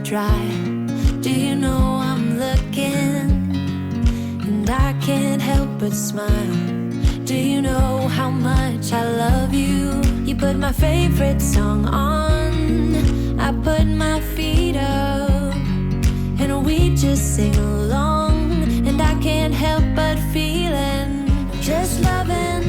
dry. Do you know I'm looking, and I can't help but smile? Do you know how much I love you? You put my favorite song on, I put my feet up, and we just sing along. And I can't help but feeling, just loving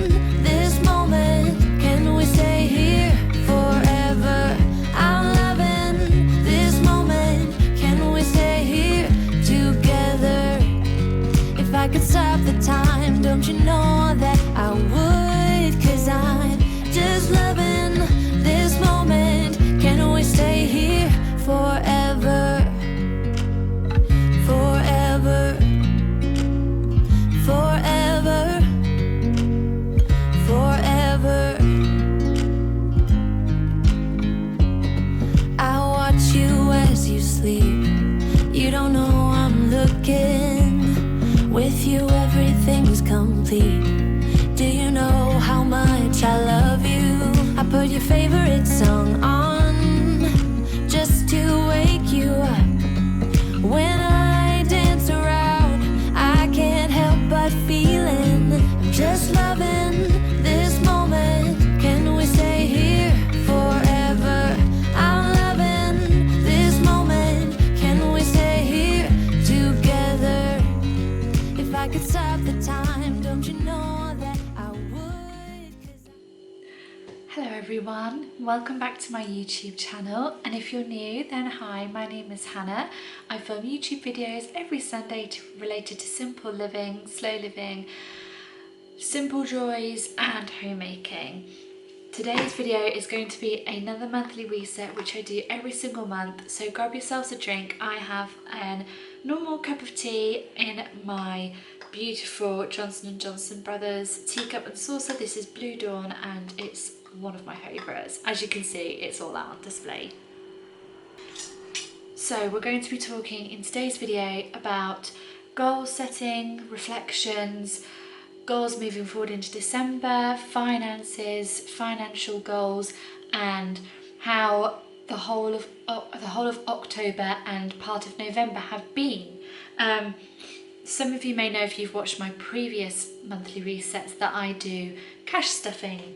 this moment. Can we stay here forever? I'm loving this moment. Can we stay here together? If I could stop the time, don't you know that I would? 'Cause I'm just loving this moment. Can we stay here forever? Forever. Forever. Forever. I watch you as you sleep. You don't know I'm looking. With you everything's complete. Do you know how much I love you? I put your favorite song on just to wake you up. When I dance around, I can't help but feeling, just loving this moment. Can we stay here forever? I'm loving this moment. Can we stay here together? If I could stop the time, don't you know that I would? Hello everyone, welcome back to my YouTube channel, and if you're new then hi, my name is Hannah. I film YouTube videos every Sunday related to simple living, slow living, simple joys and homemaking. Today's video is going to be another monthly reset which I do every single month, so grab yourselves a drink. I have a normal cup of tea in my beautiful Johnson & Johnson Brothers teacup and saucer. This is Blue Dawn and it's one of my favourites. As you can see, it's all out on display. So we're going to be talking in today's video about goal setting, reflections, goals moving forward into December, finances, financial goals, and how the whole of October and part of November have been. Some of you may know, if you've watched my previous monthly resets, that I do cash stuffing.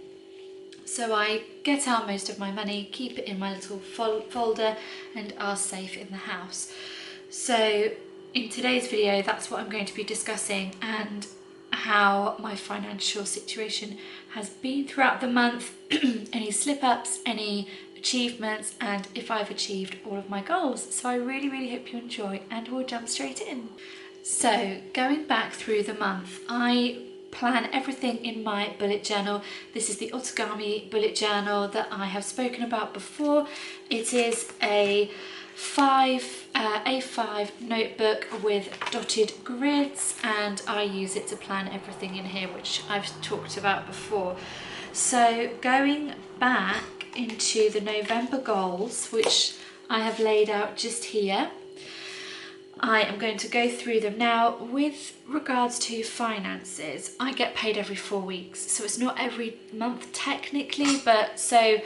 So I get out most of my money, keep it in my little folder, and are safe in the house. So in today's video, that's what I'm going to be discussing, and how my financial situation has been throughout the month, any slip-ups, any achievements, and if I've achieved all of my goals. So I really hope you enjoy, and we'll jump straight in. So going back through the month, I plan everything in my bullet journal. This is the Otagami bullet journal that I have spoken about before. It is a A5 notebook with dotted grids, and I use it to plan everything in here, which I've talked about before. So going back into the November goals, which I have laid out just here, I am going to go through them now. With regards to finances, I get paid every 4 weeks, so it's not every month technically, but so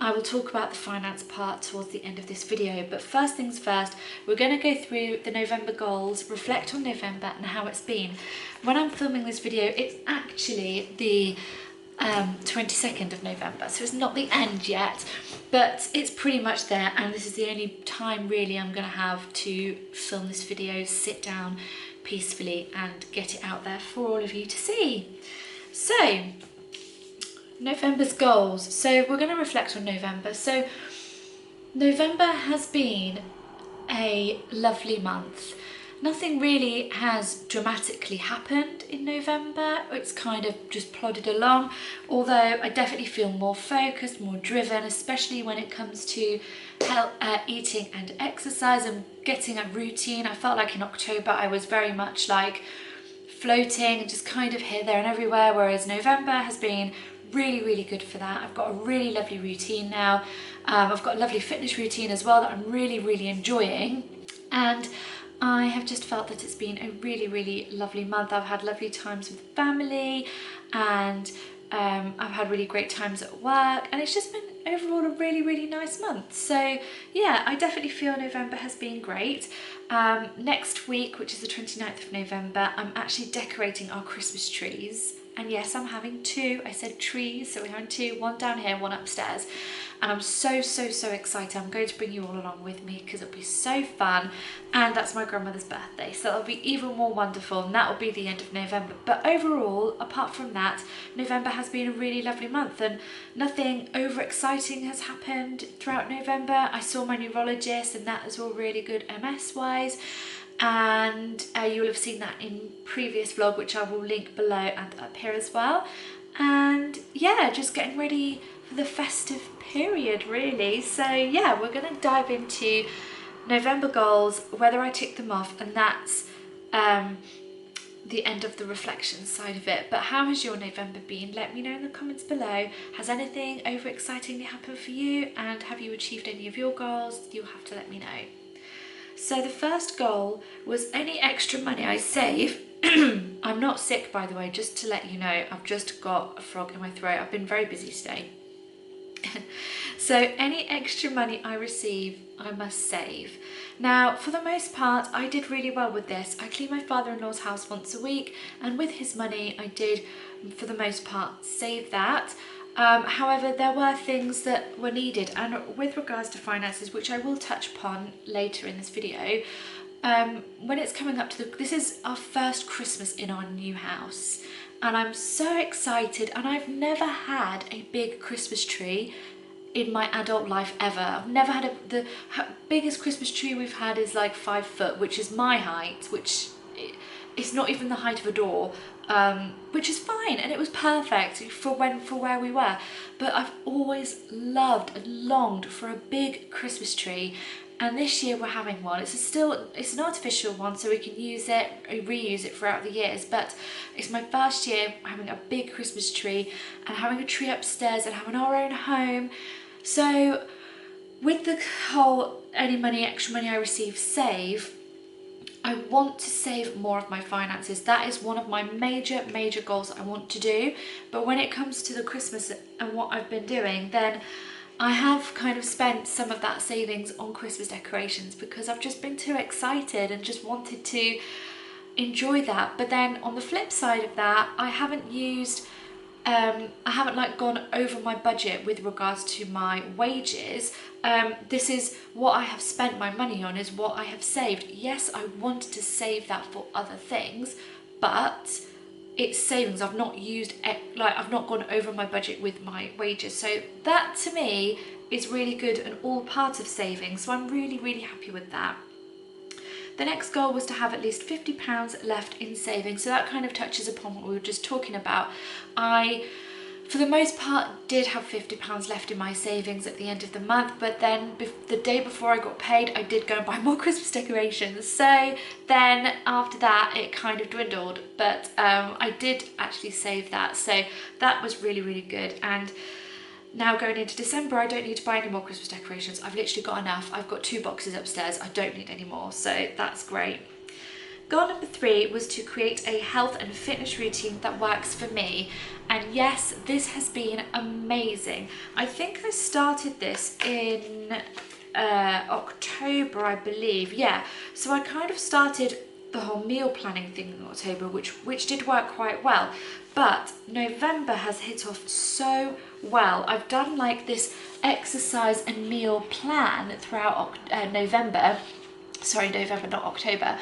I will talk about the finance part towards the end of this video. But first things first, we're going to go through the November goals, reflect on November and how it's been. When I'm filming this video, it's actually the 22nd of November, so it's not the end yet, but it's pretty much there, and this is the only time really I'm going to have to film this video, sit down peacefully and get it out there for all of you to see. So November's goals. So we're going to reflect on November. So November has been a lovely month. Nothing really has dramatically happened in November. It's kind of just plodded along, although I definitely feel more focused, more driven, especially when it comes to eating and exercise and getting a routine. I felt like in October I was very much like floating and just kind of here, there and everywhere, whereas November has been really good for that. I've got a really lovely routine now. I've got a lovely fitness routine as well that I'm really enjoying, and I have just felt that it's been a really lovely month. I've had lovely times with family, and I've had really great times at work, and it's just been overall a really, really nice month. So yeah, I definitely feel November has been great. Next week, which is the 29th of November, I'm actually decorating our Christmas trees. And yes, I'm having two. I said trees, so we're having two, one down here, one upstairs. And I'm so, so, so excited. I'm going to bring you all along with me because it'll be so fun. And that's my grandmother's birthday, so it'll be even more wonderful. And that will be the end of November. But overall, apart from that, November has been a really lovely month and nothing overexciting has happened throughout November. I saw my neurologist and that is all really good MS-wise. And you will have seen that in previous vlog, which I will link below and up here as well. And yeah, just getting ready for the festive period really. So yeah, we're going to dive into November goals, whether I tick them off, and that's the end of the reflection side of it. But how has your November been? Let me know in the comments below. Has anything overexcitingly happened for you, and have you achieved any of your goals? You'll have to let me know. So the first goal was any extra money I save. I'm not sick, by the way, just to let you know. I've just got a frog in my throat. I've been very busy today. So any extra money I receive, I must save. Now, for the most part, I did really well with this. I clean my father-in-law's house once a week, and with his money, I did, for the most part, save that. However, there were things that were needed, and with regards to finances, which I will touch upon later in this video, when it's coming up to this is our first Christmas in our new house, and I'm so excited, and I've never had a big Christmas tree in my adult life ever. I've never had the biggest Christmas tree we've had is like 5 foot, which is my height, which it's not even the height of a door. Which is fine, and it was perfect for where we were. But I've always loved and longed for a big Christmas tree, and this year we're having one. It's an artificial one, so we can use it, reuse it throughout the years. But it's my first year having a big Christmas tree and having a tree upstairs and having our own home. So with the whole extra money I receive, save. I want to save more of my finances. That is one of my major goals I want to do. But when it comes to the Christmas and what I've been doing, then I have kind of spent some of that savings on Christmas decorations because I've just been too excited and just wanted to enjoy that. But then on the flip side of that, I haven't like gone over my budget with regards to my wages. This is what I have spent my money on, is what I have saved. Yes, I wanted to save that for other things, but it's savings. I've not I've not gone over my budget with my wages. So that to me is really good and all part of savings. So I'm really happy with that. The next goal was to have at least £50 left in savings. So that kind of touches upon what we were just talking about. I, for the most part, did have £50 left in my savings at the end of the month, but then the day before I got paid, I did go and buy more Christmas decorations. So then after that, it kind of dwindled, but I did actually save that. So that was really good. And now going into December, I don't need to buy any more Christmas decorations. I've literally got enough. I've got 2 boxes upstairs. I don't need any more, so that's great. Goal number 3 was to create a health and fitness routine that works for me. And yes, this has been amazing. I think I started this in October, I believe. Yeah, so I kind of started the whole meal planning thing in October, which did work quite well. But November has hit off so well. I've done like this exercise and meal plan throughout November, not October,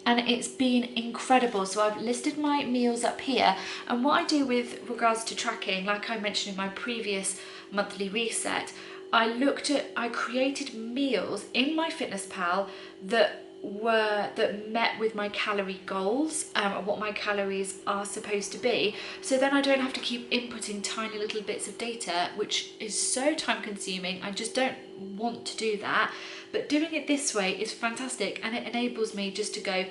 and it's been incredible. So I've listed my meals up here, and what I do with regards to tracking, like I mentioned in my previous monthly reset, I created meals in my MyFitnessPal that met with my calorie goals, and what my calories are supposed to be. So then I don't have to keep inputting tiny little bits of data, which is so time consuming. I just don't want to do that. But doing it this way is fantastic, and it enables me just to go,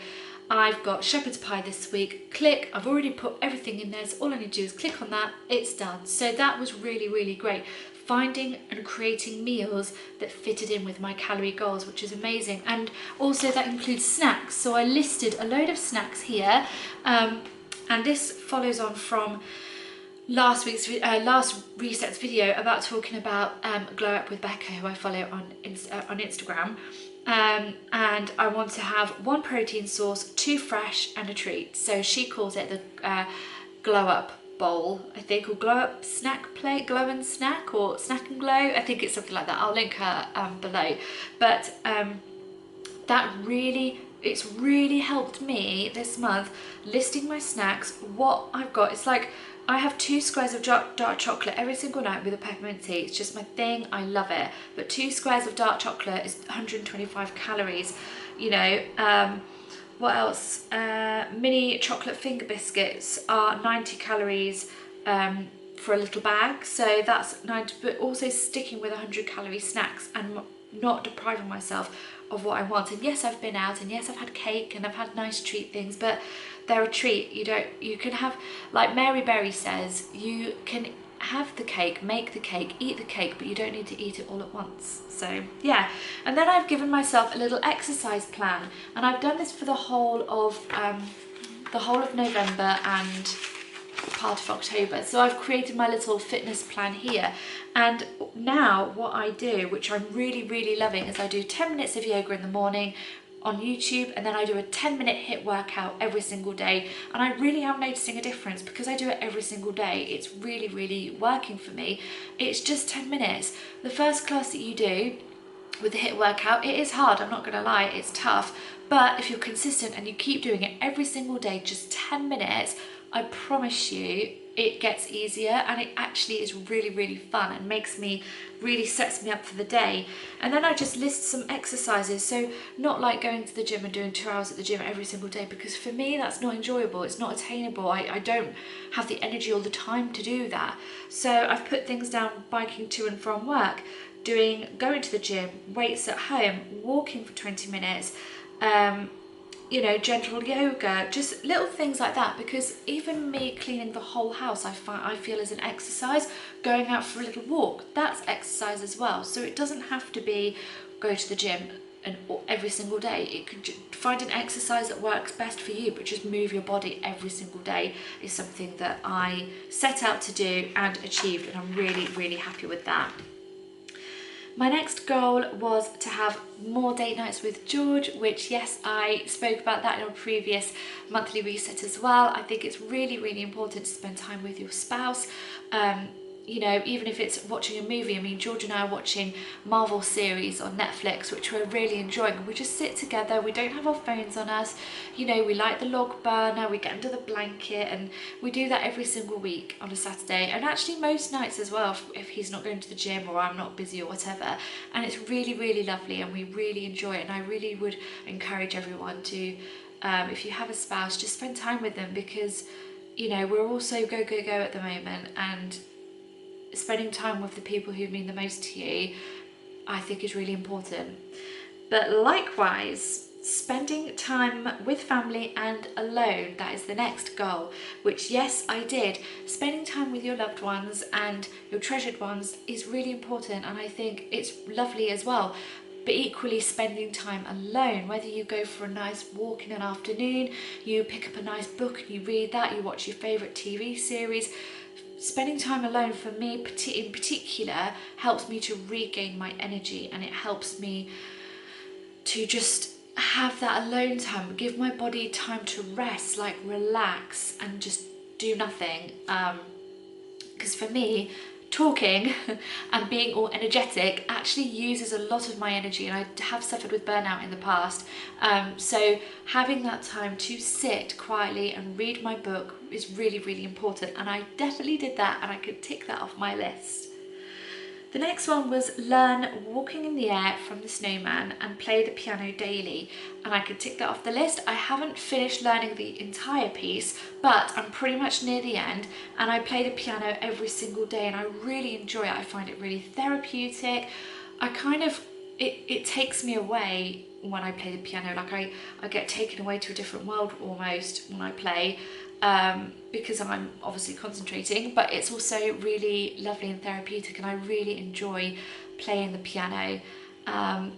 I've got shepherd's pie this week, click, I've already put everything in there, so all I need to do is click on that, it's done. So that was really great. Finding and creating meals that fitted in with my calorie goals, which is amazing. And also that includes snacks. So I listed a load of snacks here, and this follows on from last reset's video about talking about Glow Up with Becca, who I follow on Instagram. And I want to have 1 protein source, 2 fresh, and a treat. So she calls it the Glow Up bowl, I think, or Glow Up snack plate, Glow and Snack, or Snack and Glow. I think it's something like that. I'll link her below. But it's really helped me this month listing my snacks, what I've got. It's like I have 2 squares of dark chocolate every single night with a peppermint tea. It's just my thing, I love it. But 2 squares of dark chocolate is 125 calories, you know. What else? Mini chocolate finger biscuits are 90 calories for a little bag, so that's 90, but also sticking with 100 calorie snacks and not depriving myself of what I want. And yes, I've been out, and yes, I've had cake and I've had nice treat things, but they're a treat. You can have, like Mary Berry says, you can have the cake, make the cake, eat the cake, but you don't need to eat it all at once. So yeah. And then I've given myself a little exercise plan, and I've done this for the whole of November and part of October. So I've created my little fitness plan here, and now what I do, which I'm really loving, is I do 10 minutes of yoga in the morning on YouTube, and then I do a 10-minute HIIT workout every single day. And I really am noticing a difference because I do it every single day. It's really working for me. It's just 10 minutes. The first class that you do with the HIIT workout, it is hard, I'm not gonna lie, it's tough, but if you're consistent and you keep doing it every single day, just 10 minutes, I promise you it gets easier, and it actually is really fun and really sets me up for the day. And then I just list some exercises, so not like going to the gym and doing 2 hours at the gym every single day, because for me that's not enjoyable, it's not attainable. I don't have the energy all the time to do that. So I've put things down: biking to and from work, going to the gym, weights at home, walking for 20 minutes, you know, gentle yoga, just little things like that. Because even me cleaning the whole house, I feel is an exercise. Going out for a little walk, that's exercise as well. So it doesn't have to be go to the gym and every single day. It could find an exercise that works best for you, but just move your body every single day is something that I set out to do and achieved, and I'm really happy with that. My next goal was to have more date nights with George, which, yes, I spoke about that in a previous monthly reset as well. I think it's really important to spend time with your spouse. You know, even if it's watching a movie. I mean, George and I are watching Marvel series on Netflix, which we're really enjoying. We just sit together, we don't have our phones on us, you know, we light the log burner, we get under the blanket, and we do that every single week on a Saturday, and actually most nights as well, if he's not going to the gym or I'm not busy or whatever. And it's really lovely, and we really enjoy it. And I really would encourage everyone to, if you have a spouse, just spend time with them, because, you know, we're all so go at the moment, and spending time with the people who mean the most to you, I think, is really important. But likewise, spending time with family and alone, that is the next goal, which, yes, I did. Spending time with your loved ones and your treasured ones is really important, and I think it's lovely as well. But equally, spending time alone, whether you go for a nice walk in an afternoon, you pick up a nice book and you read that, you watch your favourite TV series, spending time alone for me in particular helps me to regain my energy, and it helps me to just have that alone time, give my body time to rest, like relax and just do nothing. Because for me, talking and being all energetic actually uses a lot of my energy, and I have suffered with burnout in the past. So having that time to sit quietly and read my book is really important, and I definitely did that, and I could tick that off my list. The next one was learn walking in the air from the snowman and play the piano daily, and I could tick that off the list. I haven't finished learning the entire piece, but I'm pretty much near the end, and I play the piano every single day, and I really enjoy it. I find it really therapeutic. It takes me away when I play the piano. Like I get taken away to a different world almost when I play, because I'm obviously concentrating, but it's also really lovely and therapeutic, and I really enjoy playing the piano.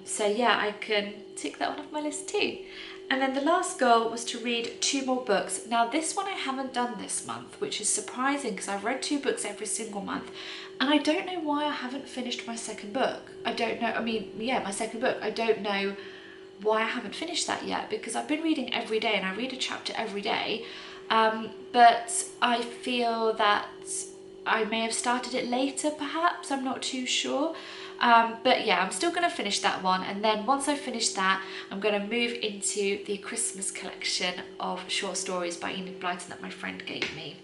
So yeah, I can tick that one off my list too. And then the last goal was to read 2 more books. Now this one I haven't done this month, which is surprising because I've read 2 books every single month. And I don't know why I haven't finished my second book. I don't know, I mean, yeah, my second book. I don't know why I haven't finished that yet, because I've been reading every day and I read a chapter every day. But I feel that I may have started it later perhaps, I'm not too sure. But yeah, I'm still going to finish that one, and then once I finish that, I'm going to move into the Christmas collection of short stories by Enid Blyton that my friend gave me.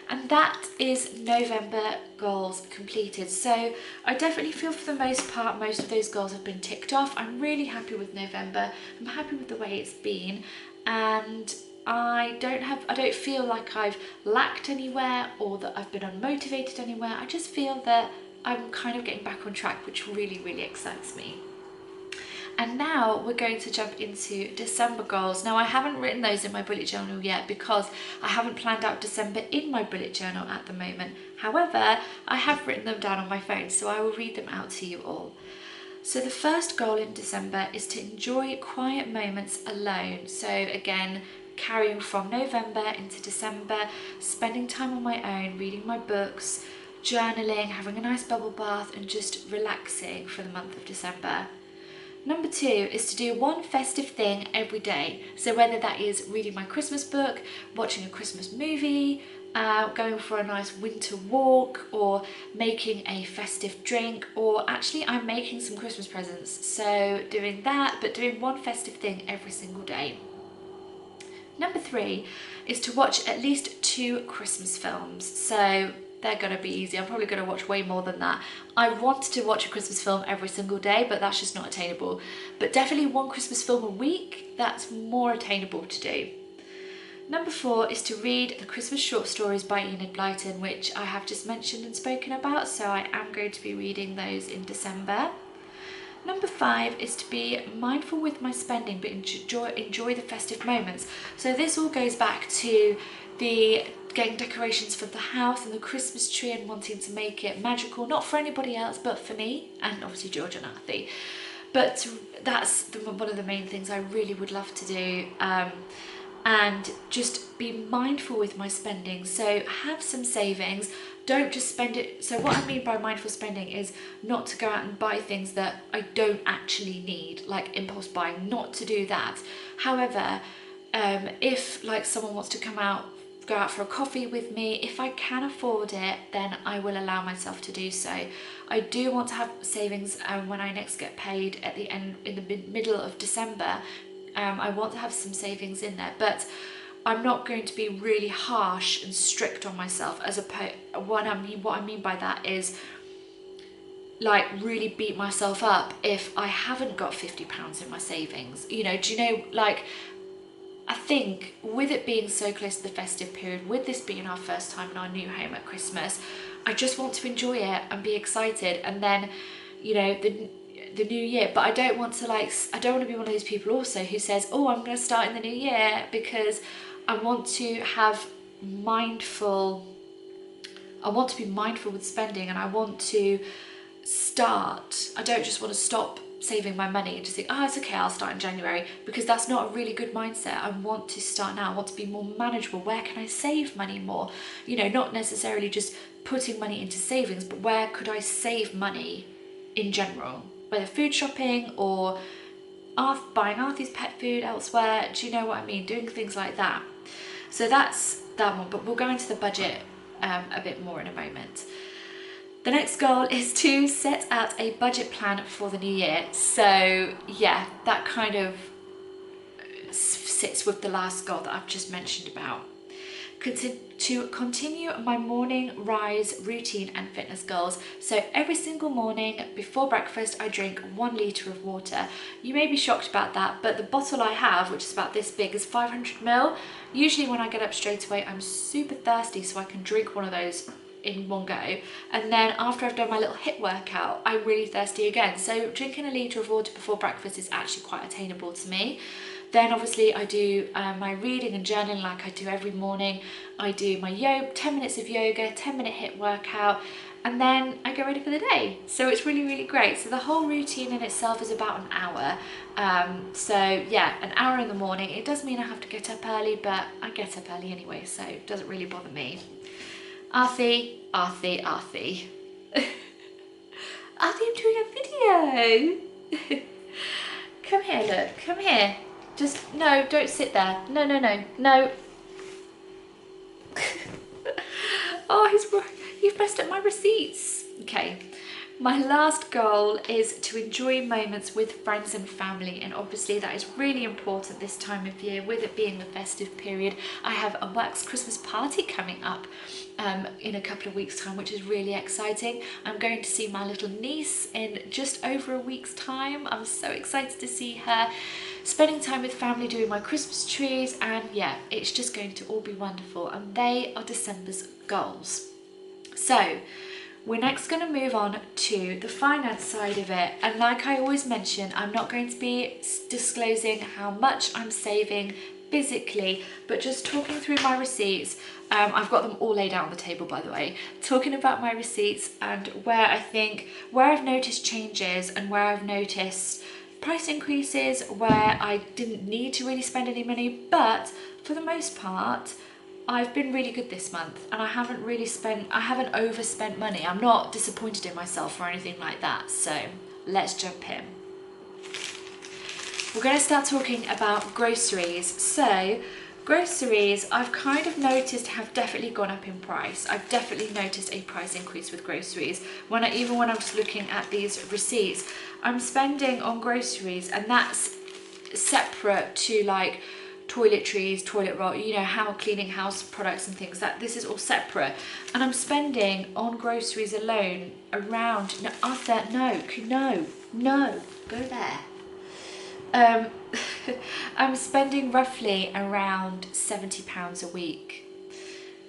And that is November goals completed. So I definitely feel for the most part most of those goals have been ticked off. I'm really happy with November. I'm happy with the way it's been, and I don't feel like I've lacked anywhere or that I've been unmotivated anywhere. I just feel that I'm kind of getting back on track, which really, really excites me. And now we're going to jump into December goals. Now I haven't written those in my bullet journal yet because I haven't planned out December in my bullet journal at the moment. However, I have written them down on my phone, so I will read them out to you all. So the first goal in December is to enjoy quiet moments alone. So again, carrying from November into December, spending time on my own, reading my books, journaling, having a nice bubble bath, and just relaxing for the month of December. Number 2 is to do one festive thing every day. So whether that is reading my Christmas book, watching a Christmas movie, going for a nice winter walk, or making a festive drink, or actually I'm making some Christmas presents. So doing that, but doing one festive thing every single day. Number 3 is to watch at least 2 Christmas films. So they're going to be easy. I'm probably going to watch way more than that. I want to watch a Christmas film every single day, but that's just not attainable. But definitely one Christmas film a week, that's more attainable to do. Number 4 is to read the Christmas short stories by Enid Blyton, which I have just mentioned and spoken about, so I am going to be reading those in December. Number 5 is to be mindful with my spending, but enjoy the festive moments. So this all goes back to the getting decorations for the house and the Christmas tree and wanting to make it magical, not for anybody else, but for me, and obviously George and Arthur. But that's one of the main things I really would love to do. And just be mindful with my spending. So have some savings, don't just spend it. So what I mean by mindful spending is not to go out and buy things that I don't actually need, like impulse buying, not to do that. However, if like someone wants to go out for a coffee with me, if I can afford it, then I will allow myself to do so. I do want to have savings when I next get paid at the end, in the middle of December. I want to have some savings in there, but I'm not going to be really harsh and strict on myself. What I mean by that is like really beat myself up if I haven't got £50 in my savings. You know, do you know, like, I think with it being so close to the festive period, with this being our first time in our new home at Christmas, I just want to enjoy it and be excited, and then, you know, the new year. But I don't want to be one of those people also who says, oh, I'm going to start in the new year, because I want to be mindful with spending, and I don't just want to stop saving my money and just think, oh, it's okay, I'll start in January, because that's not a really good mindset. I want to start now. I want to be more manageable. Where can I save money more? You know, not necessarily just putting money into savings, but where could I save money in general? Whether food shopping or buying Arthur's pet food elsewhere, do you know what I mean? Doing things like that. So that's that one, but we'll go into the budget a bit more in a moment. The next goal is to set out a budget plan for the new year. So yeah, that kind of sits with the last goal that I've just mentioned about. To continue my morning rise routine and fitness goals. So every single morning before breakfast, I drink 1 litre of water. You may be shocked about that, but the bottle I have, which is about this big, is 500ml. Usually when I get up straight away, I'm super thirsty, so I can drink one of those in one go, and then after I've done my little HIIT workout, I'm really thirsty again. So drinking 1 litre of water before breakfast is actually quite attainable to me. Then obviously I do my reading and journaling like I do every morning. I do my 10 minutes of yoga, 10-minute HIIT workout, and then I get ready for the day. So it's really, really great. So the whole routine in itself is about an hour. So yeah, an hour in the morning. It does mean I have to get up early, but I get up early anyway, so it doesn't really bother me. Arthie, Arthie, Arthie. Arthie, I'm doing a video. Come here, look, come here. Just, no, don't sit there. No, no, no, no. Oh, you've messed up my receipts. Okay, my last goal is to enjoy moments with friends and family, and obviously that is really important this time of year, with it being the festive period. I have a works Christmas party coming up in a couple of weeks' time, which is really exciting. I'm going to see my little niece in just over a week's time. I'm so excited to see her, spending time with family, doing my Christmas trees, and yeah, it's just going to all be wonderful, and they are December's goals. So we're next going to move on to the finance side of it, and like I always mention, I'm not going to be disclosing how much I'm saving physically, but just talking through my receipts. I've got them all laid out on the table, by the way, talking about my receipts and where I've noticed changes and where I've noticed price increases, where I didn't need to really spend any money, but for the most part I've been really good this month, and I haven't overspent money. I'm not disappointed in myself or anything like that. So let's jump in. We're going to start talking about groceries. So groceries, I've kind of noticed, have definitely gone up in price. I've definitely noticed a price increase with groceries. Even when I'm just looking at these receipts, I'm spending on groceries, and that's separate to like toiletries, toilet roll, you know, how cleaning house products and things, that this is all separate, and I'm spending on groceries alone around, no, Arthur, no, go there. I'm spending roughly around £70 a week,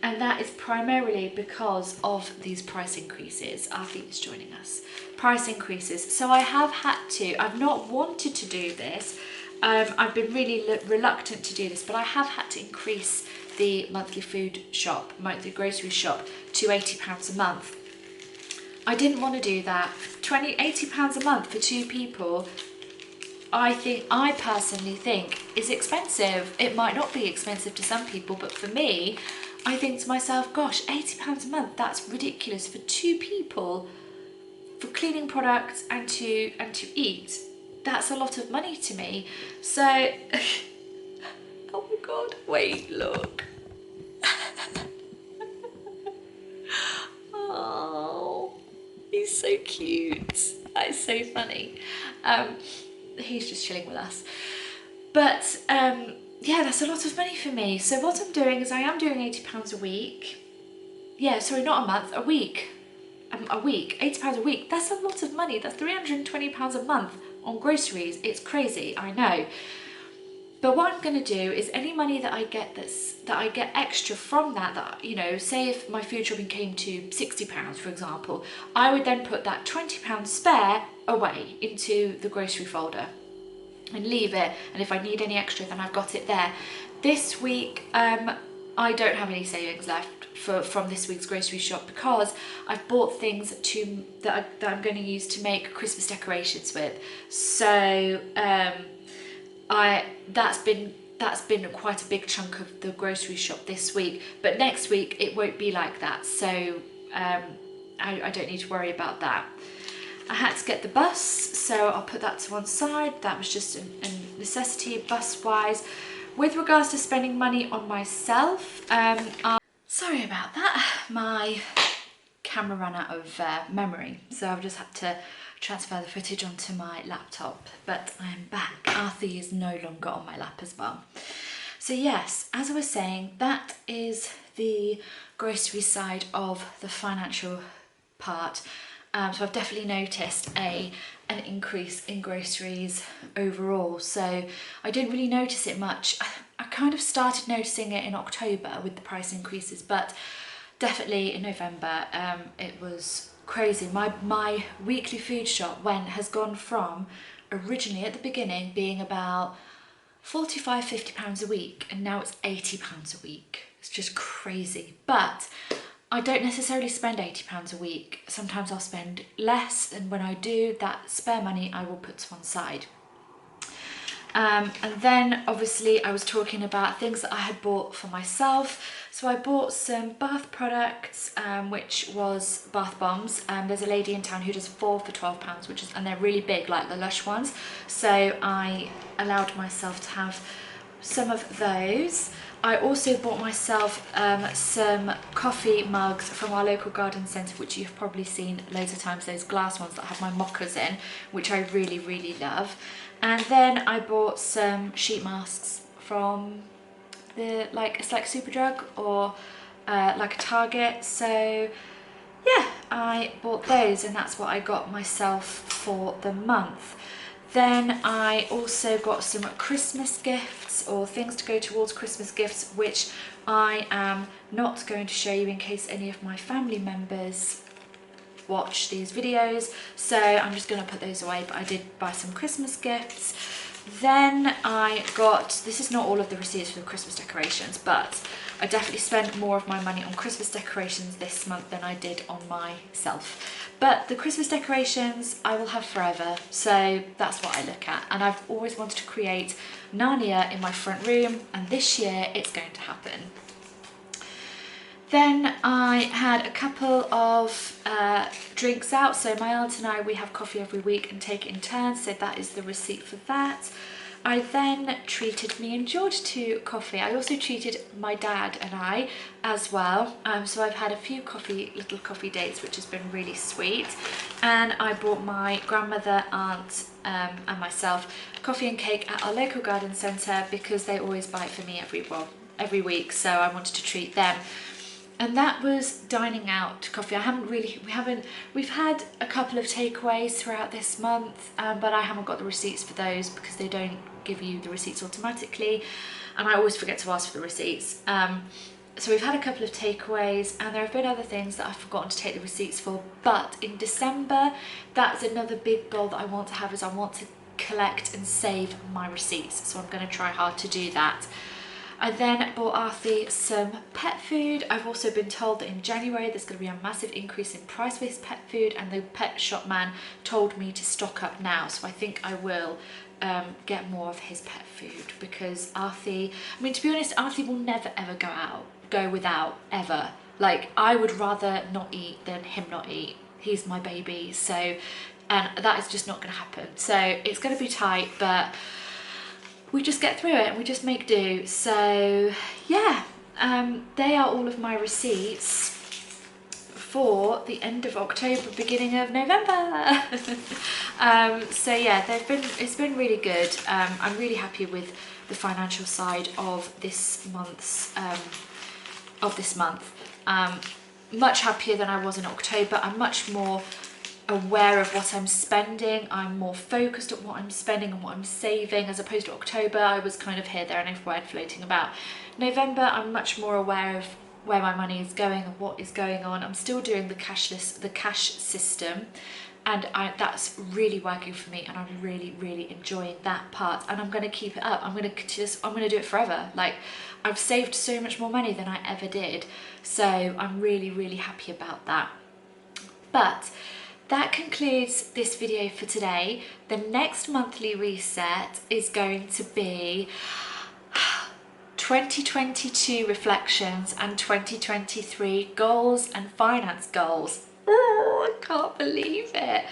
and that is primarily because of these price increases. Arthie is joining us. Price increases. So I've not wanted to do this. I've been really reluctant to do this, but I have had to increase the monthly grocery shop to £80 a month. I didn't want to do that. £80 a month for two people, I personally think is expensive. It might not be expensive to some people, but for me, I think to myself, gosh, £80 a month, that's ridiculous for two people, for cleaning products and to eat. That's a lot of money to me. So, oh my God, wait, look. Oh, he's so cute. That is so funny. He's just chilling with us. But yeah, that's a lot of money for me. So what I'm doing is I am doing £80 a week. Yeah, sorry, not a month, a week. £80 a week. That's a lot of money. That's £320 a month on groceries. It's crazy, I know. But what I'm going to do is any money that I get extra from that, you know, say if my food shopping came to £60, for example, I would then put that £20 spare away into the grocery folder and leave it. And if I need any extra, then I've got it there. This week, I don't have any savings left from this week's grocery shop, because I've bought things that I'm going to use to make Christmas decorations with. So that's been quite a big chunk of the grocery shop this week. But next week it won't be like that, so I don't need to worry about that. I had to get the bus, so I'll put that to one side. That was just a necessity bus-wise. With regards to spending money on myself, sorry about that, my camera ran out of memory, so I've just had to transfer the footage onto my laptop, but I'm back. Arthie is no longer on my lap as well. So yes, as I was saying, that is the grocery side of the financial part. So I've definitely noticed an increase in groceries overall. So I didn't really notice it much. I kind of started noticing it in October with the price increases, but definitely in November it was crazy. My weekly food shop has gone from originally at the beginning being about £45–50 a week, and now it's £80 a week. It's just crazy. But I don't necessarily spend £80 a week. Sometimes I'll spend less, and when I do, that spare money I will put to one side. And then obviously I was talking about things that I had bought for myself. So I bought some bath products, which was bath bombs. There's a lady in town who does 4 for £12, and they're really big, like the Lush ones. So I allowed myself to have some of those. I also bought myself some coffee mugs from our local garden centre, which you've probably seen loads of times, those glass ones that have my mochas in, which I really, really love. And then I bought some sheet masks from it's like Superdrug or like a Target. So yeah, I bought those, and that's what I got myself for the month. Then I also got some Christmas gifts, or things to go towards Christmas gifts, which I am not going to show you in case any of my family members watch these videos, so I'm just going to put those away. But I did buy some Christmas gifts. Then I got, this is not all of the receipts for the Christmas decorations, but I definitely spent more of my money on Christmas decorations this month than I did on myself. But the Christmas decorations I will have forever, so that's what I look at. And I've always wanted to create Narnia in my front room, and this year it's going to happen. Then I had a couple of drinks out. So my aunt and I, we have coffee every week and take it in turns, so that is the receipt for that. I then treated me and George to coffee. I also treated my dad and I as well. So I've had a few little coffee dates, which has been really sweet. And I bought my grandmother, aunt and myself coffee and cake at our local garden centre, because they always buy it for me every week, so I wanted to treat them. And that was dining out coffee. We've had a couple of takeaways throughout this month, but I haven't got the receipts for those because they don't give you the receipts automatically, and I always forget to ask for the receipts. So we've had a couple of takeaways, and there have been other things that I've forgotten to take the receipts for. But in December, that's another big goal that I want to have, is I want to collect and save my receipts. So I'm going to try hard to do that. I then bought Arthur some pet food. I've also been told that in January there's going to be a massive increase in price for his pet food, and the pet shop man told me to stock up now. So I think I will get more of his pet food, because Arthur, I mean, to be honest, Arthur will never ever go without, ever. Like, I would rather not eat than him not eat. He's my baby, so, and that is just not going to happen. So it's going to be tight, but we just get through it and we just make do. So yeah, they are all of my receipts for the end of October, beginning of November. So yeah, it's been really good. I'm really happy with the financial side of this month. Much happier than I was in October. I'm much more aware of what I'm spending. I'm more focused at what I'm spending and what I'm saving, as opposed to October. I was kind of here, there and everywhere, floating about. November, I'm much more aware of where my money is going and what is going on. I'm still doing the cash system, and that's really working for me, and I'm really enjoying that part, and I'm going to keep it up. I'm going to do it forever. Like, I've saved so much more money than I ever did, so I'm really happy about that. But that concludes this video for today. The next monthly reset is going to be 2022 reflections and 2023 goals and finance goals. Oh, I can't believe it.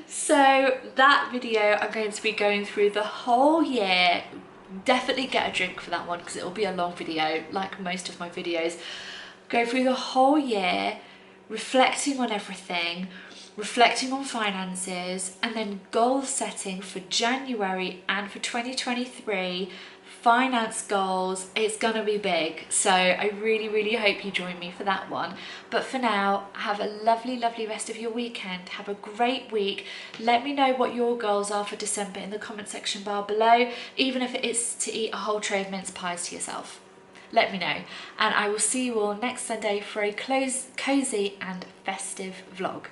So that video, I'm going to be going through the whole year. Definitely get a drink for that one, because it will be a long video, like most of my videos. Go through the whole year, reflecting on everything, reflecting on finances, and then goal setting for January and for 2023, finance goals. It's gonna be big, so I really hope you join me for that one. But for now, have a lovely rest of your weekend. Have a great week. Let me know what your goals are for December in the comment section bar below, even if it is to eat a whole tray of mince pies to yourself. Let me know, and I will see you all next Sunday for a cozy and festive vlog.